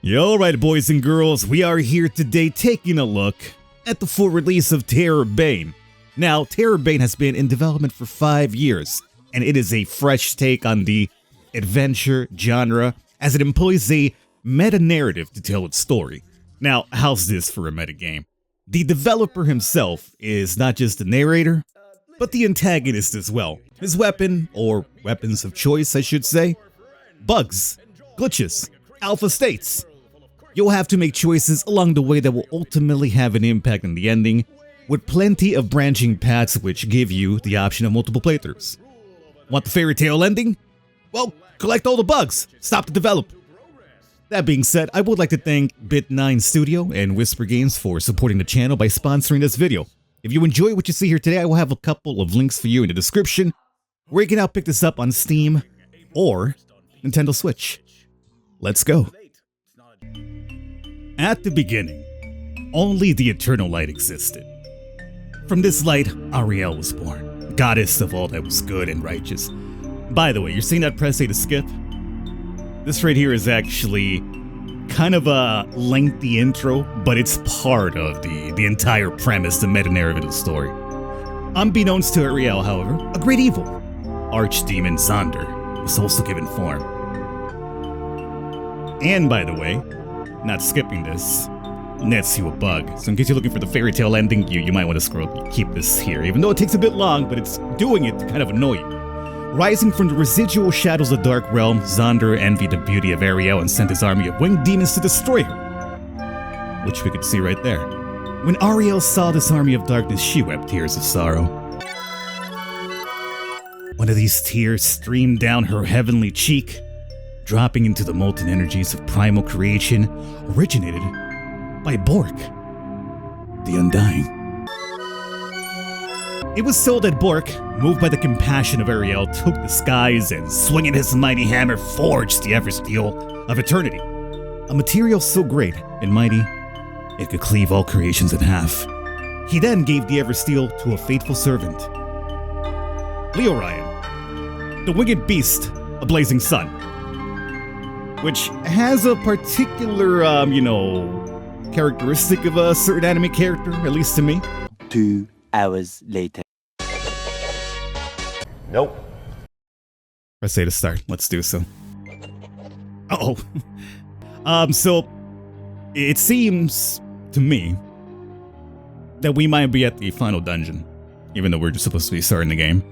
Alright boys and girls, we are here today taking a look at the full release of Terrorbane. Now, Terrorbane has been in development for 5 years, and it is a fresh take on the adventure genre as it employs a meta-narrative to tell its story. Now, how's this for a metagame? The developer himself is not just the narrator, but the antagonist as well. His weapon, or weapons of choice I should say, bugs, glitches, alpha states. You'll have to make choices along the way that will ultimately have an impact on the ending, with plenty of branching paths which give you the option of multiple playthroughs. Want the fairy tale ending? Well, collect all the bugs, stop to develop. That being said, I would like to thank Bit9 Studio and Whisper Games for supporting the channel by sponsoring this video. If you enjoy what you see here today, I will have a couple of links for you in the description, where you can now pick this up on Steam or Nintendo Switch. Let's go. At the beginning, only the eternal light existed. From this light, Ariel was born, goddess of all that was good and righteous. By the way, you're seeing that press A to skip? This right here is actually kind of a lengthy intro, but it's part of the entire premise, the meta-narrative of the story. Unbeknownst to Ariel, however, a great evil, Archdemon Xander, was also given form. And by the way, not skipping this, nets you a bug. So in case you're looking for the fairy tale ending, you might want to keep this here, even though it takes a bit long, but it's doing it to kind of annoy you. Rising from the residual shadows of the Dark Realm, Xander envied the beauty of Ariel and sent his army of winged demons to destroy her, which we could see right there. When Ariel saw this army of darkness, she wept tears of sorrow. One of these tears streamed down her heavenly cheek, dropping into the molten energies of primal creation originated by Bork, the Undying. It was so that Bork, moved by the compassion of Ariel, took the skies and, swinging his mighty hammer, forged the Eversteel of Eternity, a material so great and mighty it could cleave all creations in half. He then gave the Eversteel to a faithful servant, Leorion, the winged beast, a blazing sun, which has a particular, characteristic of a certain anime character, at least to me. 2 hours later. Nope. Press A to start. Let's do so. Uh-oh. So, it seems to me that we might be at the final dungeon, even though we're just supposed to be starting the game.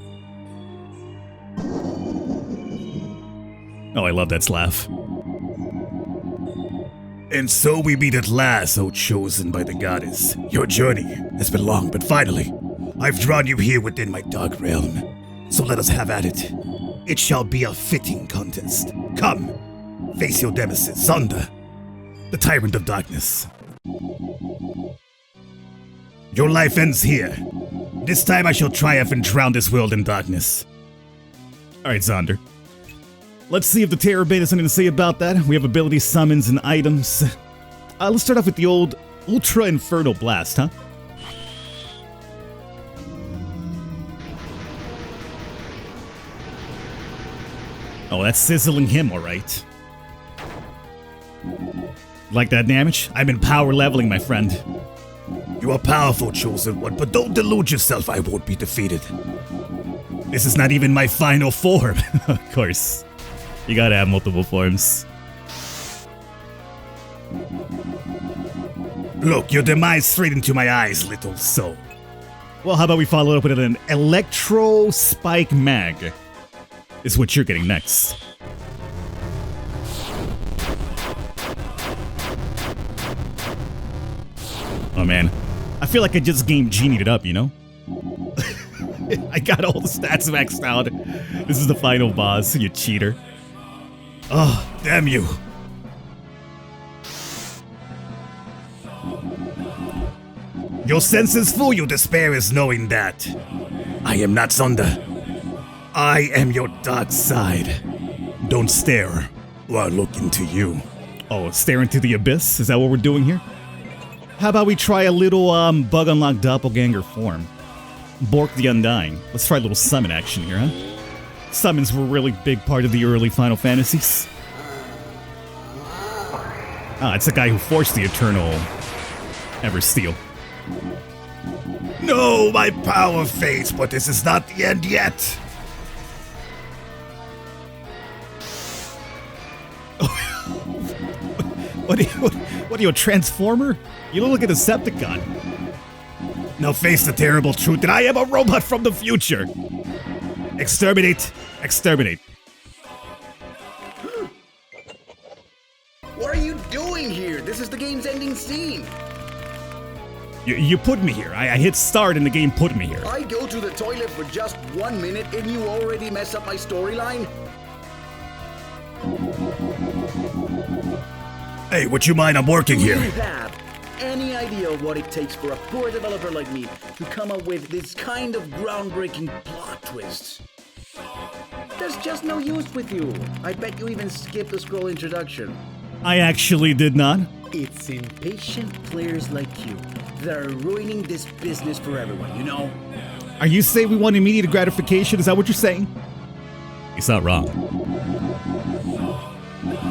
Oh, I love that laugh. And so we meet at last, O chosen by the goddess. Your journey has been long, but finally, I've drawn you here within my dark realm. So let us have at it. It shall be a fitting contest. Come, face your nemesis, Xander, the tyrant of darkness. Your life ends here. This time I shall triumph and drown this world in darkness. Alright, Xander. Let's see if the Terrorbane has something to say about that. We have ability summons and items. Let's start off with the old Ultra Inferno Blast, huh? Oh, that's sizzling him, alright. Like that damage? I'm in power leveling, my friend. You are powerful, chosen one, but don't delude yourself, I won't be defeated. This is not even my final form. Of course. You gotta have multiple forms. Look, your demise straight into my eyes, little soul. Well, how about we follow up with an Electro Spike Mag? Is what you're getting next. Oh man, I feel like I just game genied it up, you know? I got all the stats maxed out. This is the final boss, you cheater. Oh, damn you. Your senses fool you, despair is knowing that. I am not Xander. I am your dark side. Don't stare, or I'll look into you. Oh, stare into the abyss? Is that what we're doing here? How about we try a little bug unlock doppelganger form? Bork the Undying. Let's try a little summon action here, huh? Summons were a really big part of the early Final Fantasies. Ah, it's the guy who forced the eternal Eversteel. No, my power fades, but this is not the end yet. What are you, a transformer? You look like a Decepticon. Now face the terrible truth that I am a robot from the future. Exterminate. Exterminate. What are you doing here? This is the game's ending scene. You put me here. I hit start and the game put me here. I go to the toilet for just 1 minute and you already mess up my storyline? Hey, would you mind? I'm working Do here. you have any idea what it takes for a poor developer like me to come up with this kind of groundbreaking plot twists? There's just no use with you. I bet you even skipped the scroll introduction. I actually did not. It's impatient players like you that are ruining this business for everyone, you know? Are you saying we want immediate gratification? Is that what you're saying? He's not wrong.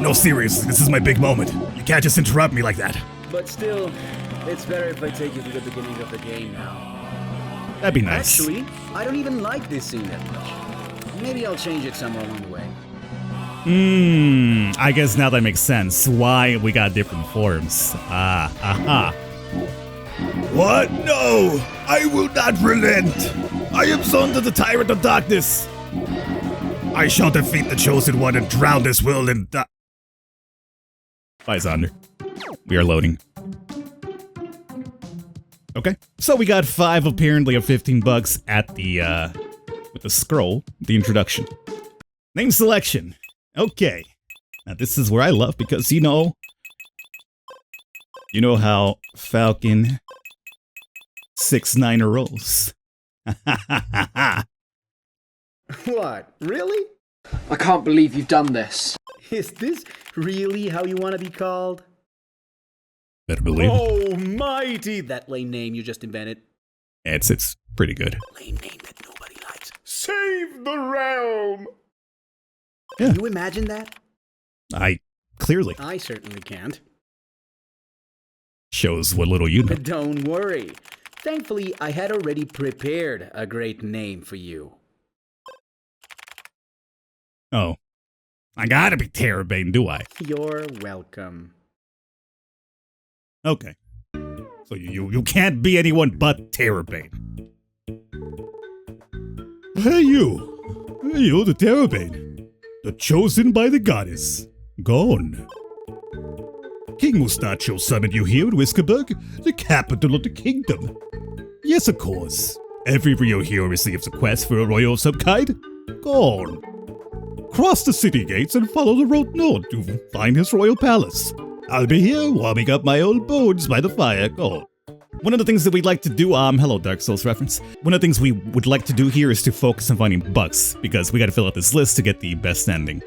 No, seriously, this is my big moment. You can't just interrupt me like that. But still, it's better if I take you to the beginning of the game now. That'd be nice. Actually, I don't even like this scene that much. Maybe I'll change it somewhere along the way. I guess now that makes sense. Why we got different forms. Aha. What? No! I will not relent! I am son to the tyrant of darkness! I shall defeat the chosen one and drown this world in Bye, Zonder. We are loading. Okay. So we got 5 apparently of $15 at the, with the scroll, the introduction. Name selection. Okay. Now this is where I love because, you know how Falcon 6-9 rolls. What? Really? I can't believe you've done this. Is this really how you want to be called? Better believe it. Almighty! That lame name you just invented. It's pretty good. Lame name that nobody likes. Save the realm! Yeah. Can you imagine that? Clearly I certainly can't. shows what little you know. But don't worry. Thankfully, I had already prepared a great name for you. Oh. I gotta be Terrorbane, do I? You're welcome. Okay. So you can't be anyone but Terrorbane. Hey you! Hey you, the Terrorbane. The chosen by the goddess. Gone. King Mustacho summoned you here in Whiskerburg, the capital of the kingdom. Yes, of course. Every Rio hero receives a quest for a royal of some kind. Gone. Cross the city gates and follow the road north to find his royal palace. I'll be here warming up my old bones by the fire. Gone. One of the things that we'd like to do, hello Dark Souls reference. One of the things we would like to do here is to focus on finding bugs, because we gotta fill out this list to get the best ending.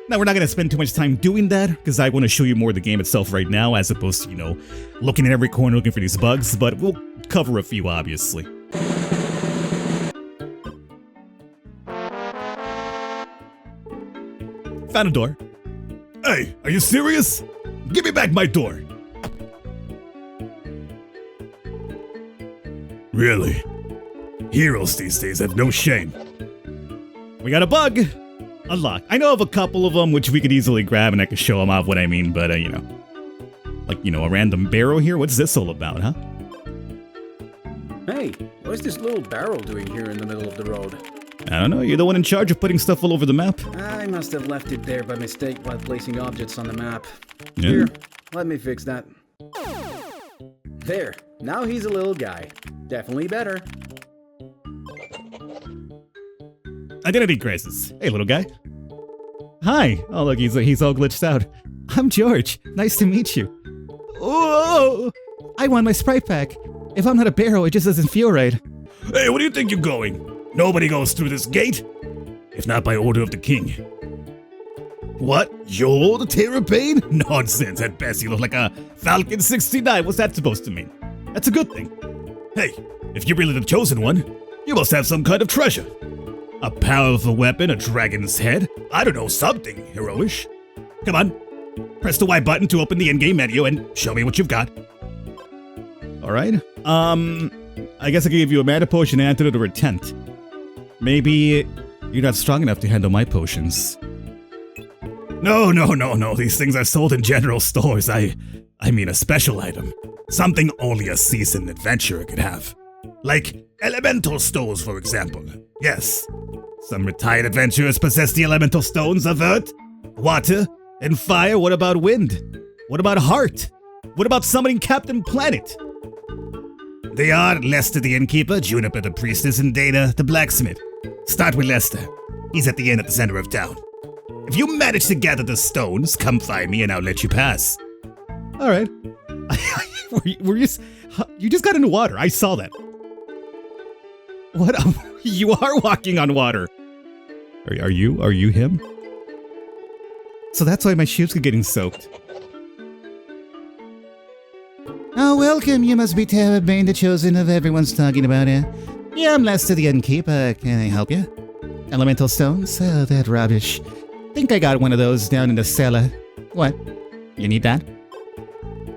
Now, we're not gonna spend too much time doing that, because I want to show you more of the game itself right now, as opposed to, looking at every corner looking for these bugs, but we'll cover a few, obviously. Found a door. Hey, are you serious? Give me back my door! Really? Heroes these days have no shame. We got a bug! Unlocked. I know of a couple of them which we could easily grab and I can show them off what I mean, but, a random barrel here? What's this all about, huh? Hey, what's this little barrel doing here in the middle of the road? I don't know, you're the one in charge of putting stuff all over the map. I must have left it there by mistake while placing objects on the map. Yeah. Here, let me fix that. There, now he's a little guy. Definitely better. Identity crisis. Hey, little guy. Hi. Oh, look, he's all glitched out. I'm George. Nice to meet you. Oh! I want my Sprite pack. If I'm not a barrel, it just doesn't feel right. Hey, where do you think you're going? Nobody goes through this gate. If not by order of the king. What? You're the Terrorbane? Nonsense. At best, you look like a Falcon 69. What's that supposed to mean? That's a good thing. Hey, if you're really the chosen one, you must have some kind of treasure. A powerful weapon, a dragon's head. I don't know, something heroish. Come on, Press the Y button to open the in-game menu and show me what you've got. Alright. I guess I could give you a mana potion, an antidote, or a tent. Maybe you're not strong enough to handle my potions. No. These things are sold in general stores. I mean a special item. Something only a seasoned adventurer could have. Like elemental stones, for example. Yes. Some retired adventurers possess the elemental stones of earth, water, and fire. What about wind? What about heart? What about summoning Captain Planet? They are Lester the innkeeper, Juniper the priestess, and Dana the blacksmith. Start with Lester. He's at the inn at the center of town. If you manage to gather the stones, come find me and I'll let you pass. Alright. You just got into water. I saw that. What? You are walking on water. Are you him? So that's why my shoes are getting soaked. Oh, welcome. You must be Terrorbane, the chosen of everyone's talking about it. Yeah, I'm Lester the innkeeper. Can I help you? Elemental stones? Oh, that rubbish. Think I got one of those down in the cellar. What? You need that?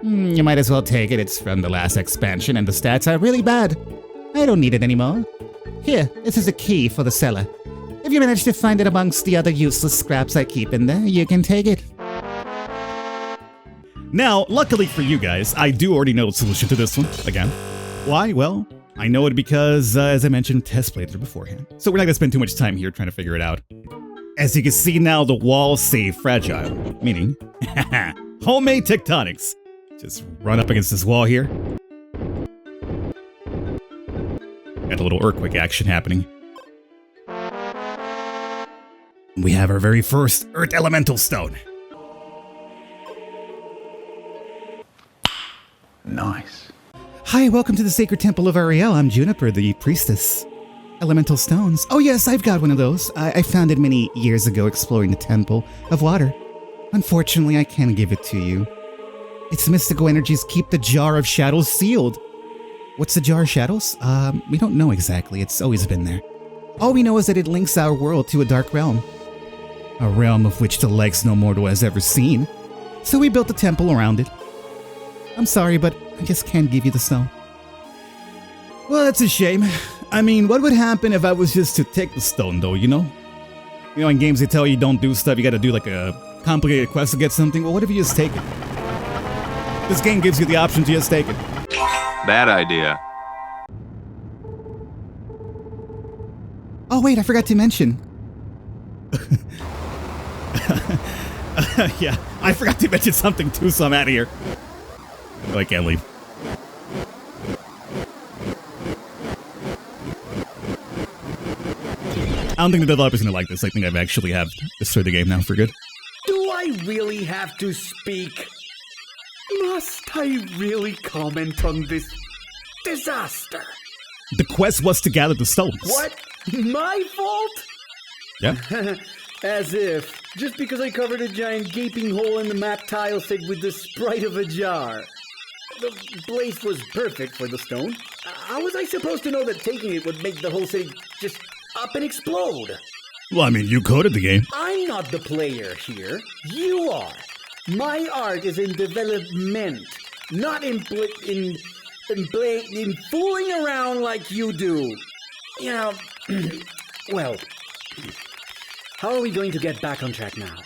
You might as well take it. It's from the last expansion and the stats are really bad. I don't need it anymore. Here, this is a key for the cellar. If you manage to find it amongst the other useless scraps I keep in there, you can take it. Now, luckily for you guys, I do already know the solution to this one, again. Why? Well, I know it because, as I mentioned, Tess played through beforehand. So we're not going to spend too much time here trying to figure it out. As you can see now, the walls say fragile, meaning, homemade tectonics. Just run up against this wall here. Got a little earthquake action happening. We have our very first Earth Elemental Stone. Nice. Hi, welcome to the Sacred Temple of Ariel. I'm Juniper, the priestess. Elemental stones. Oh yes, I've got one of those. I found it many years ago exploring the Temple of Water. Unfortunately, I can't give it to you. Its mystical energies keep the Jar of Shadows sealed. What's the Jar of Shadows? We don't know exactly. It's always been there. All we know is that it links our world to a dark realm. A realm of which the legs no mortal has ever seen. So we built a temple around it. I'm sorry, but I just can't give you the stone. Well, that's a shame. I mean, what would happen if I was just to take the stone, though, you know? You know, in games they tell you don't do stuff, you gotta do like a complicated quest to get something. Well, what if you just take it? This game gives you the option to just take it. Bad idea. Oh, wait, I forgot to mention. Yeah, I forgot to mention something too, so I'm out of here. Oh, I can't leave. I don't think the developer's gonna like this. I think I've actually have destroyed the game now for good. Do I really have to speak? Must I really comment on this disaster? The quest was to gather the stones. What? My fault? Yeah. As if. Just because I covered a giant gaping hole in the map tile set with the sprite of a jar. The place was perfect for the stone. How was I supposed to know that taking it would make the whole city just up and explode? Well, I mean, you coded the game. I'm not the player here. You are. My art is in development, not in fooling around like you do. You know, well, how are we going to get back on track now?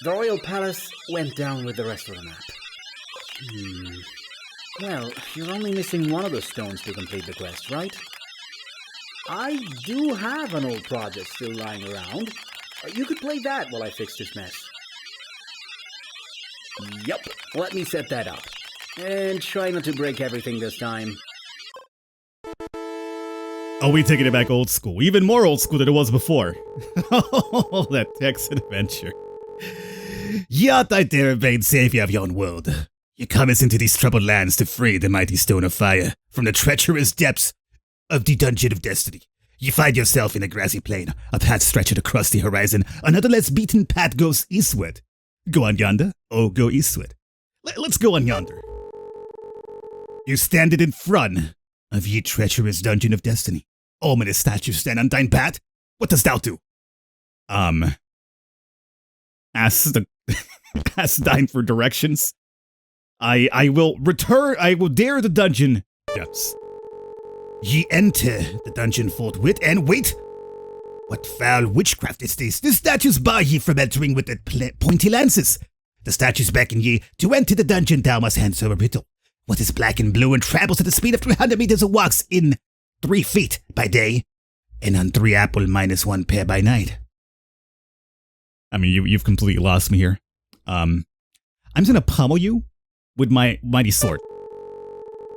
The Royal Palace went down with the rest of the map. Well, you're only missing one of the stones to complete the quest, right? I do have an old project still lying around. You could play that while I fix this mess. Yup, let me set that up. And try not to break everything this time. Oh, we taking it back old school. Even more old school than it was before. Oh, that text adventure. Yet I Terrorbane, savior of yon world. You come us into these troubled lands to free the mighty stone of fire from the treacherous depths of the dungeon of destiny. You find yourself in a grassy plain, a path stretching across the horizon. Another less beaten path goes eastward. Go on yonder, or go eastward. Let's go on yonder. You stand in front of ye treacherous dungeon of destiny. Ominous statues stand on thine path. What dost thou do? Asks the asks Dine for directions. I will dare the dungeon depths. Ye enter the dungeon forthwith, and wait! What foul witchcraft is this? The statues bar ye from entering with the pointy lances. The statues beckon ye to enter the dungeon. Thou must answer a riddle. What is black and blue and travels at the speed of 300 meters and walks in 3 feet by day, and on 3 apple minus 1 pair by night? I mean, you've completely lost me here. I'm just gonna pummel you with my mighty sword.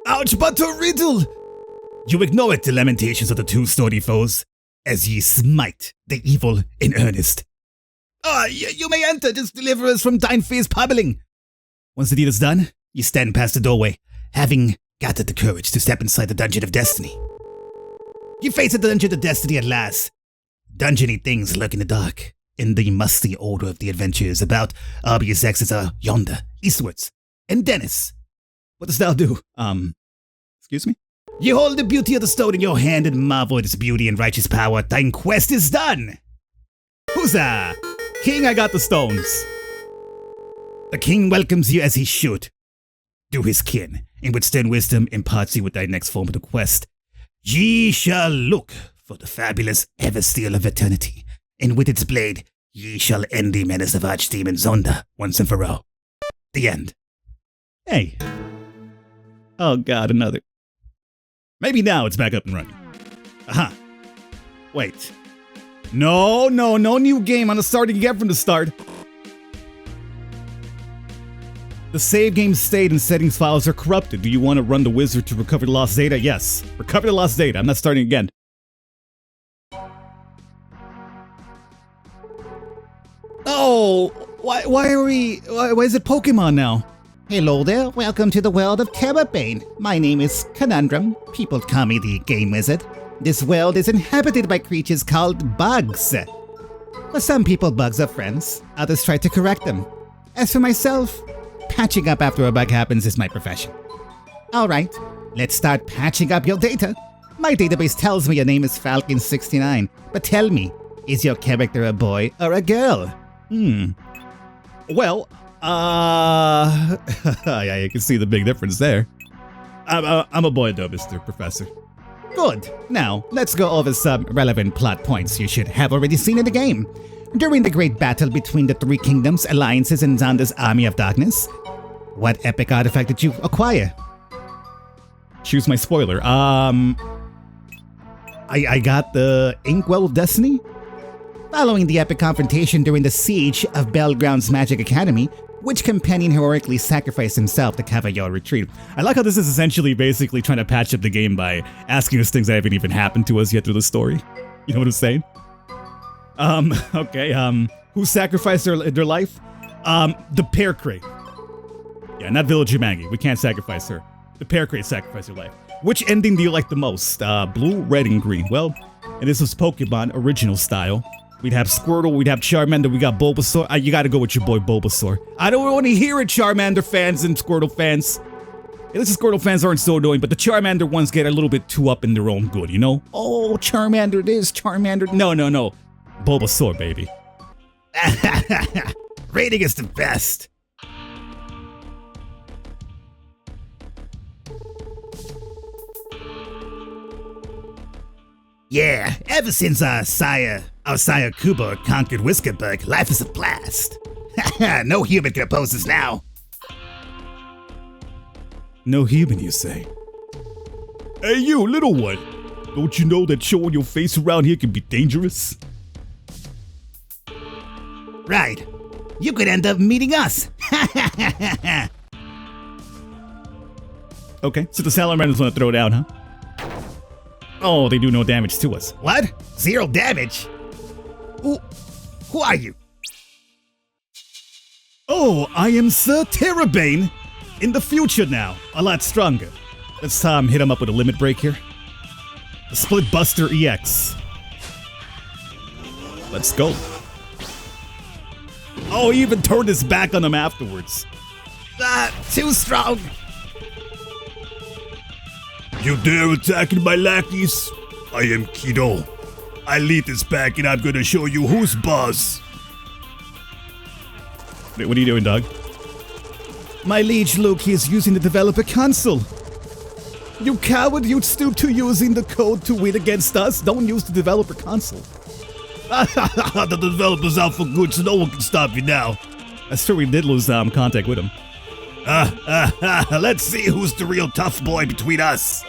Ouch, but a riddle! You ignore it, the lamentations of the 2 sturdy foes, as ye smite the evil in earnest. You may enter, just deliver us from thine fierce pummeling. Once the deed is done, you stand past the doorway, having gathered the courage to step inside the Dungeon of Destiny. You face the Dungeon of Destiny at last. Dungeony things lurk in the dark, in the musty order of the adventures about obvious exits are yonder, eastwards, and Dennis. What dost thou do? Excuse me? You hold the beauty of the stone in your hand and marvel at its beauty and righteous power. Thine quest is done! Huzzah! King, I got the stones. The king welcomes you as he should. Do his kin, and with stern wisdom imparts you with thy next form of the quest. Ye shall look for the fabulous Eversteel of Eternity, and with its blade ye shall end the menace of Archdemon Zonda once and for all. The end. Hey. Oh god, another. Maybe now it's back up and running. Aha. Wait. No new game. I'm starting again from the start. The save game state and settings files are corrupted. Do you want to run the wizard to recover the lost data? Yes. Recover the lost data. I'm not starting again. Oh, why is it Pokemon now? Hello there, welcome to the world of Terrorbane. My name is Conundrum. People call me the Game Wizard. This world is inhabited by creatures called bugs. For some people, bugs are friends. Others try to correct them. As for myself, patching up after a bug happens is my profession. Alright, let's start patching up your data. My database tells me your name is Falcon 69, but tell me, is your character a boy or a girl? Well, yeah, you can see the big difference there. I'm a boy though, Mr. Professor. Good. Now, let's go over some relevant plot points you should have already seen in the game. During the great battle between the 3 kingdoms, alliances, and Zonda's army of darkness, what epic artifact did you acquire? Choose my spoiler. I got the Inkwell of Destiny. Following the epic confrontation during the siege of Belground's Magic Academy, which companion heroically sacrificed himself to cover your retreat. I like how this is essentially basically trying to patch up the game by asking us things that haven't even happened to us yet through the story. You know what I'm saying? Okay, who sacrificed their life? The Pear Crate. Yeah, not Village Maggie. We can't sacrifice her. The Pear Crate sacrificed her life. Which ending do you like the most? Blue, red, and green. Well, and this was Pokemon original style. We'd have Squirtle, we'd have Charmander, we got Bulbasaur. You gotta go with your boy Bulbasaur. I don't want to hear it, Charmander fans and Squirtle fans. At least the Squirtle fans aren't so annoying, but the Charmander ones get a little bit too up in their own good, you know? Oh, Charmander this, Charmander... No. Bulbasaur, baby. Rating is the best. Yeah, ever since our sire Kubo conquered Whiskerburg, life is a blast. No human can oppose us now. No human, you say? Hey you, little one. Don't you know that showing your face around here can be dangerous? Right. You could end up meeting us. Okay, so the salamanders want to throw down, huh? Oh, they do no damage to us. What? 0 damage? Who are you? Oh, I am Sir Terrorbane. In the future now, a lot stronger. Let's hit him up with a limit break here. The Split Buster EX. Let's go. Oh, he even turned his back on him afterwards. Too strong. You dare attacking my lackeys? I am Kido. I lead this pack and I'm gonna show you who's boss. What are you doing, dog? My liege Luke, he is using the developer console. You coward, you'd stoop to using the code to win against us. Don't use the developer console. The developer's out for good, so no one can stop you now. That's true, we did lose contact with him. Let's see who's the real tough boy between us.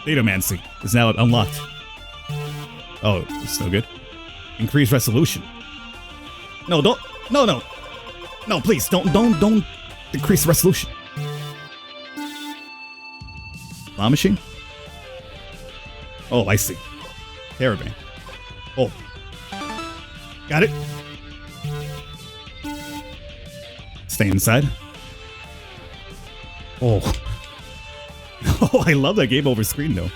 Datamancy is now unlocked. Oh, it's no good. Increase resolution. No, don't. No, please, don't decrease resolution. Bomb machine? Oh, I see. Terrorbane. Oh. Got it. Stay inside. Oh. Oh, I love that game over screen, though.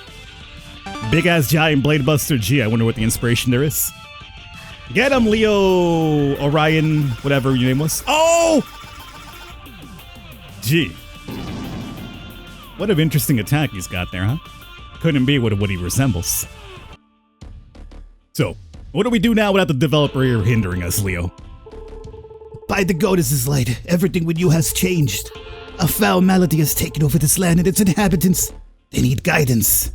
Big ass giant blade buster G. I wonder what the inspiration there is. Get him, Leo, Orion, whatever your name was. Oh! Gee. What an interesting attack he's got there, huh? Couldn't be what he resembles. So, what do we do now without the developer here hindering us, Leo? By the goddess's light, everything with you has changed. A foul malady has taken over this land and its inhabitants. They need guidance.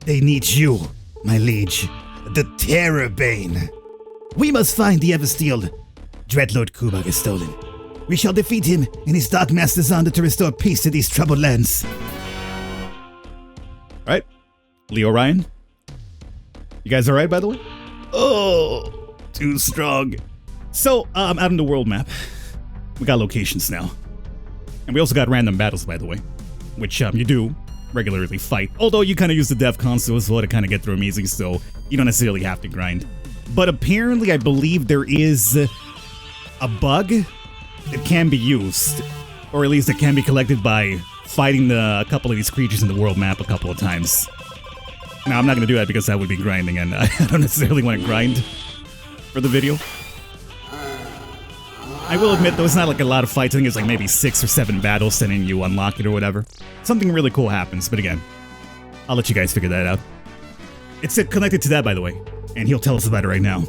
They need you, my liege. The Terrorbane. We must find the Eversteel. Dreadlord Kubak is stolen. We shall defeat him and his Dark Masters on to restore peace to these troubled lands. Alright. Leo Ryan? You guys alright, by the way? Oh, too strong. So, out on the world map, we got locations now. And we also got random battles, by the way, which you do regularly fight. Although you kind of use the dev console as well to kind of get through them easy, so you don't necessarily have to grind. But apparently, I believe there is a bug that can be used, or at least it can be collected by fighting a couple of these creatures in the world map a couple of times. Now, I'm not going to do that because that would be grinding, and I don't necessarily want to grind for the video. I will admit, though, it's not like a lot of fights. I think it's like maybe 6 or 7 battles, and then you unlock it or whatever. Something really cool happens, but again, I'll let you guys figure that out. It's connected to that, by the way, and he'll tell us about it right now.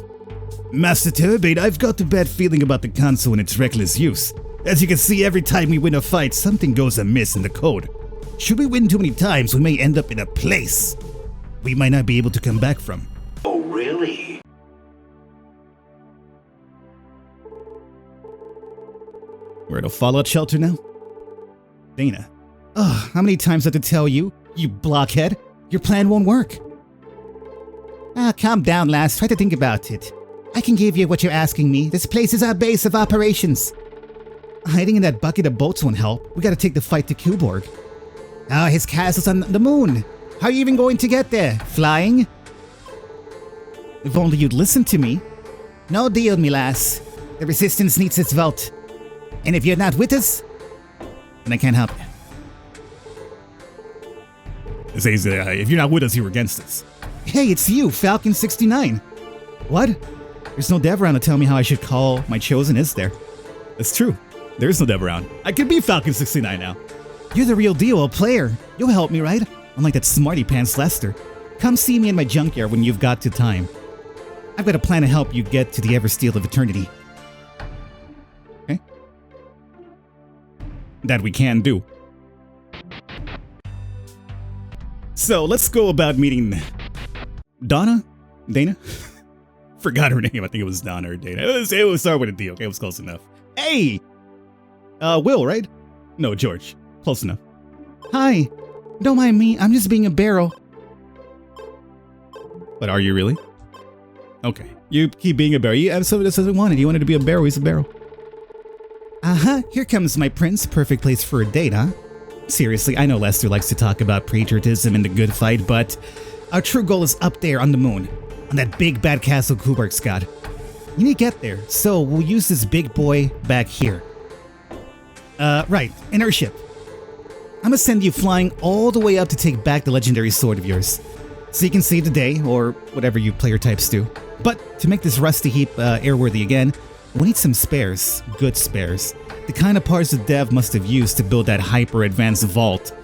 Master Terrorbane, I've got a bad feeling about the console and its reckless use. As you can see, every time we win a fight, something goes amiss in the code. Should we win too many times, we may end up in a place we might not be able to come back from. Oh, really? We're at a fallout shelter now? Dana. Ugh, how many times I have to tell you, you blockhead? Your plan won't work. Calm down, lass. Try to think about it. I can give you what you're asking me. This place is our base of operations. Hiding in that bucket of boats won't help. We gotta take the fight to Kuborg. His castle's on the moon. How are you even going to get there? Flying? If only you'd listen to me. No deal, me lass. The resistance needs its vault. And if you're not with us, then I can't help you. It says, if you're not with us, you're against us. Hey, it's you, Falcon 69. What? There's no dev around to tell me how I should call my chosen, is there? That's true. There is no dev around. I could be Falcon 69 now. You're the real deal, a player. You'll help me, right? Unlike that smarty pants Lester. Come see me in my junkyard when you've got to time. I've got a plan to help you get to the Eversteel of Eternity. Okay? That we can do. So, let's go about meeting Donna? Dana? Forgot her name. I think it was Donna or Dana. It was start with a D, okay? It was close enough. Hey! Will, right? No, George. Close enough. Hi. Don't mind me. I'm just being a barrel. But are you really? Okay. You keep being a barrel. You have somebody that doesn't want it. You wanted to be a barrel. He's a barrel. Uh-huh. Here comes my prince. Perfect place for a date, huh? Seriously, I know Lester likes to talk about patriotism and the good fight, but our true goal is up there on the moon, on that big bad castle Kubark's got. You need to get there, so we'll use this big boy back here. Right, in our ship. I'm gonna send you flying all the way up to take back the legendary sword of yours, so you can save the day, or whatever you player types do. But to make this rusty heap airworthy again, we need some spares, good spares. The kind of parts the dev must have used to build that hyper-advanced vault.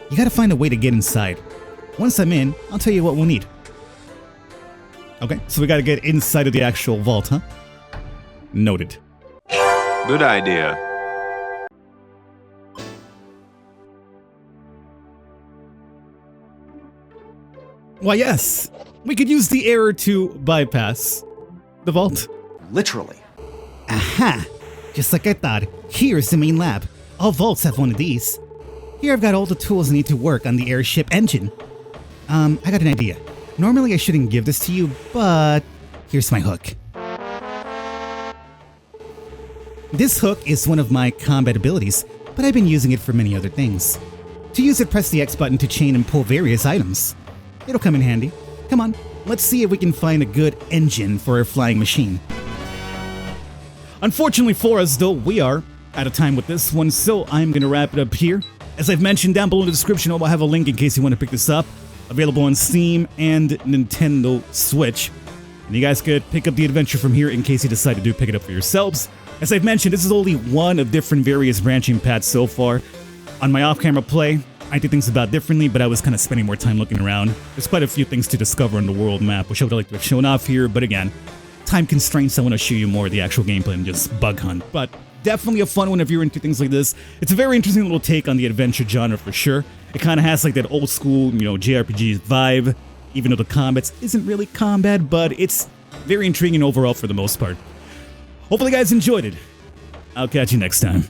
You gotta find a way to get inside. Once I'm in, I'll tell you what we'll need. Okay, so we gotta get inside of the actual vault, huh? Noted. Good idea. Why, yes, we could use the error to bypass the vault. Literally. Aha! Just like I thought, here's the main lab. All vaults have one of these. Here I've got all the tools I need to work on the airship engine. I got an idea. Normally I shouldn't give this to you, but here's my hook. This hook is one of my combat abilities, but I've been using it for many other things. To use it, press the X button to chain and pull various items. It'll come in handy. Come on, let's see if we can find a good engine for our flying machine. Unfortunately for us, though, we are out of time with this one, so I'm gonna wrap it up here. As I've mentioned down below in the description, I'll have a link in case you want to pick this up. Available on Steam and Nintendo Switch. And you guys could pick up the adventure from here in case you decide to pick it up for yourselves. As I've mentioned, this is only one of different various branching paths so far. On my off-camera play, I did things about differently, but I was kind of spending more time looking around. There's quite a few things to discover on the world map, which I would like to have shown off here, but again, time constraints, I want to show you more of the actual gameplay and just bug hunt. But definitely a fun one if you're into things like this. It's a very interesting little take on the adventure genre for sure. It kind of has like that old school, JRPG vibe, even though the combat isn't really combat, but it's very intriguing overall for the most part. Hopefully you guys enjoyed it. I'll catch you next time.